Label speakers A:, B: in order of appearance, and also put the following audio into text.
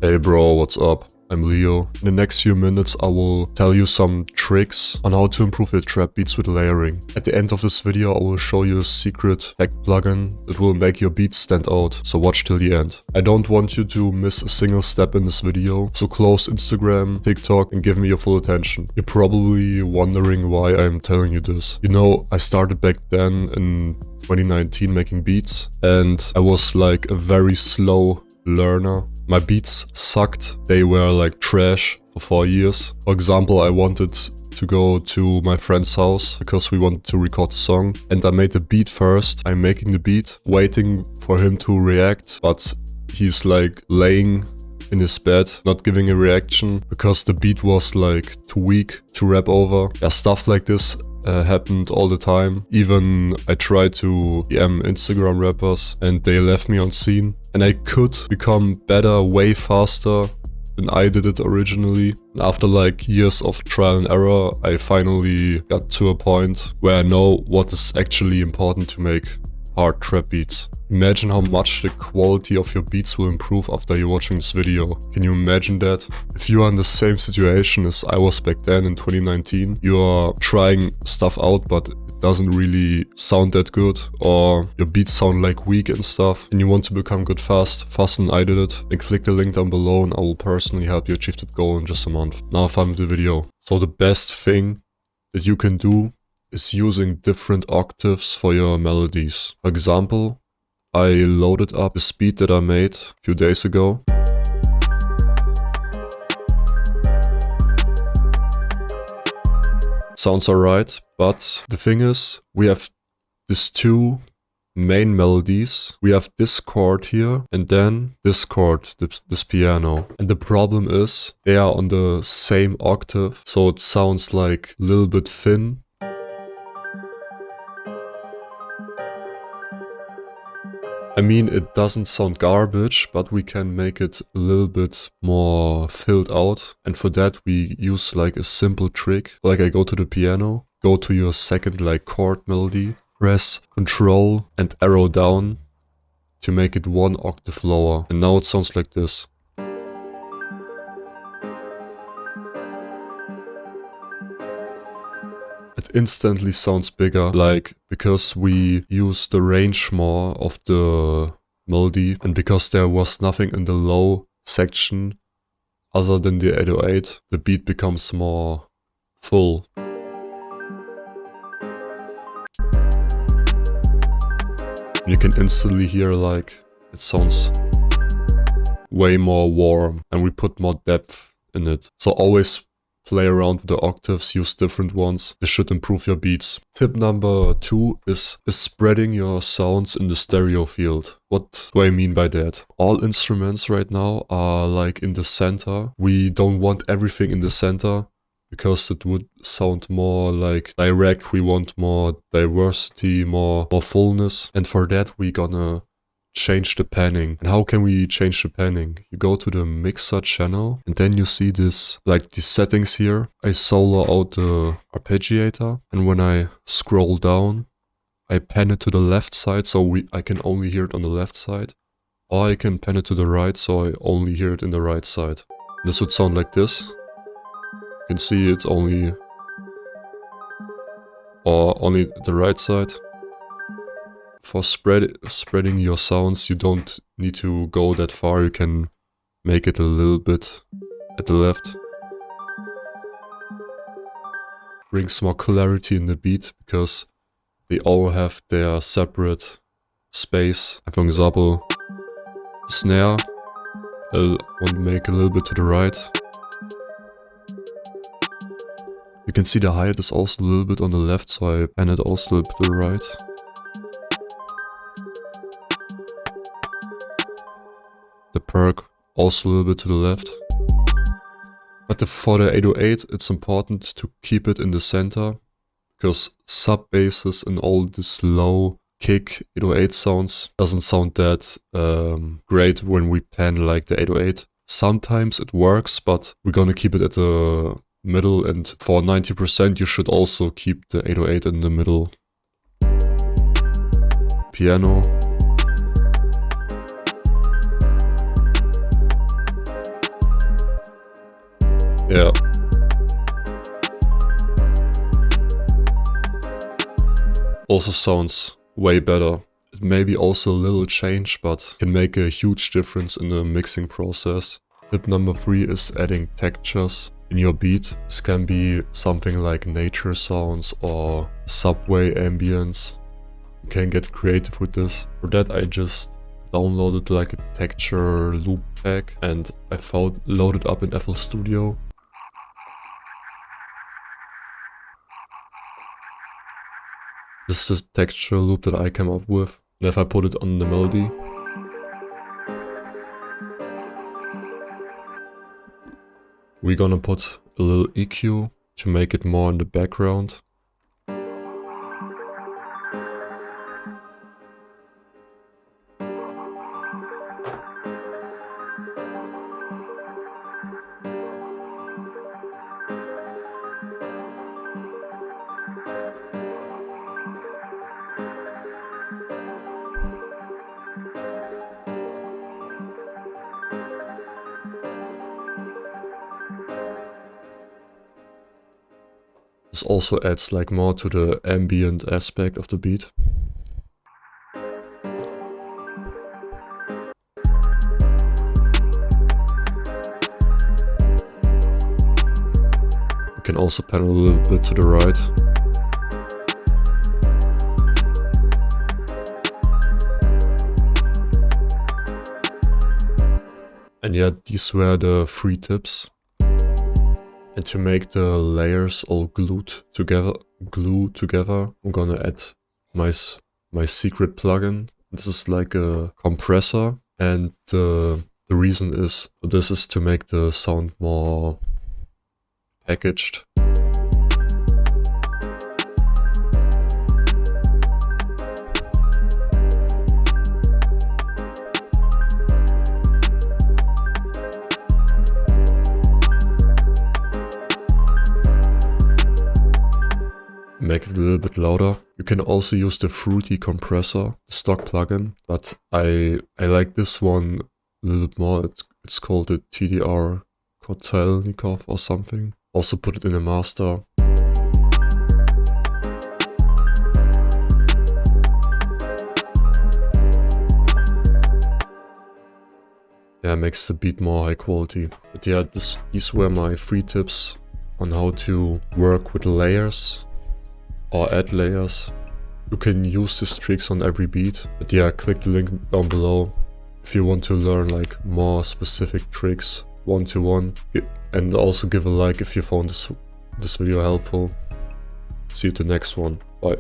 A: Hey bro, what's up? I'm Leo. In the next few minutes I will tell you some tricks on how to improve your trap beats with layering. At the end of this video I will show you a secret effect plugin that will make your beats stand out, so watch till the end. I don't want you to miss a single step in this video, so close Instagram, TikTok and give me your full attention. You're probably wondering why I'm telling you this. You know, I started back then in 2019 making beats and I was like a very slow learner. My beats sucked, they were like trash for 4 years. For example, I wanted to go to my friend's house because we wanted to record a song and I made the beat first. I'm making the beat, waiting for him to react, but he's like laying in his bed, not giving a reaction because the beat was like too weak to rap over. Yeah, stuff like this happened all the time. Even I tried to DM Instagram rappers and they left me on scene. And I could become better way faster than I did it originally. And after like years of trial and error, I finally got to a point where I know what is actually important to make hard trap beats. Imagine how much the quality of your beats will improve after you're watching this video. Can you imagine that? If you are in the same situation as I was back then in 2019, you are trying stuff out but it doesn't really sound that good, or your beats sound like weak and stuff, and you want to become good faster than I did it, then click the link down below and I will personally help you achieve that goal in just a month. Now have fun with the video. So the best thing that you can do is using different octaves for your melodies. For example, I loaded up this beat that I made a few days ago. Sounds alright, but the thing is, we have these two main melodies. We have this chord here and then this chord, this piano. And the problem is, they are on the same octave, so it sounds like a little bit thin. I mean, it doesn't sound garbage, but we can make it a little bit more filled out. And for that we use like a simple trick. Like I go to the piano, go to your second like chord melody, press Ctrl and arrow down to make it one octave lower. And now it sounds like this. It instantly sounds bigger, like because we use the range more of the melody and because there was nothing in the low section other than the 808, the beat becomes more full. You can instantly hear like it sounds way more warm and we put more depth in it. So always play around with the octaves, use different ones. This should improve your beats. Tip number 2 is spreading your sounds in the stereo field. What do I mean by that? All instruments right now are like in the center. We don't want everything in the center because it would sound more like direct. We want more diversity, more fullness. And for that we're gonna change the panning. And how can we change the panning? You go to the mixer channel and then you see this, like these settings here. I solo out the arpeggiator and when I scroll down, I pan it to the left side so I can only hear it on the left side. Or I can pan it to the right so I only hear it in the right side. This would sound like this. You can see it only the right side. For spreading your sounds, you don't need to go that far. You can make it a little bit at the left. Brings more clarity in the beat because they all have their separate space. For example, the snare, I want to make a little bit to the right. You can see the hi-hat is also a little bit on the left, so I pan it also a little bit to the right. The perk also a little bit to the left. But for the 808 it's important to keep it in the center because sub basses and all this low kick 808 sounds doesn't sound that great when we pan like the 808. Sometimes it works, but we're gonna keep it at the middle, and for 90% you should also keep the 808 in the middle. Piano. Yeah. Also sounds way better. It may be also a little change, but can make a huge difference in the mixing process. Tip number 3 is adding textures in your beat. This can be something like nature sounds or subway ambience. You can get creative with this. For that I just downloaded like a texture loop pack and I loaded up in FL Studio. This is the texture loop that I came up with. And if I put it on the melody, we're gonna put a little EQ to make it more in the background. This also adds like more to the ambient aspect of the beat. You can also pedal a little bit to the right. And yeah, these were the 3 tips. And to make the layers all glue together, I'm gonna add my secret plugin. This is like a compressor, and the reason is this is to make the sound more packaged. Make it a little bit louder. You can also use the Fruity compressor, the stock plugin, but I like this one a little bit more. It's called the TDR Kotelnikov or something. Also put it in a master. Yeah, makes the beat more high quality. But yeah, these were my 3 tips on how to work with layers or add layers. You can use these tricks on every beat. But yeah, click the link down below if you want to learn like more specific tricks one-to-one. And also give a like if you found this video helpful. See you at the next one. Bye.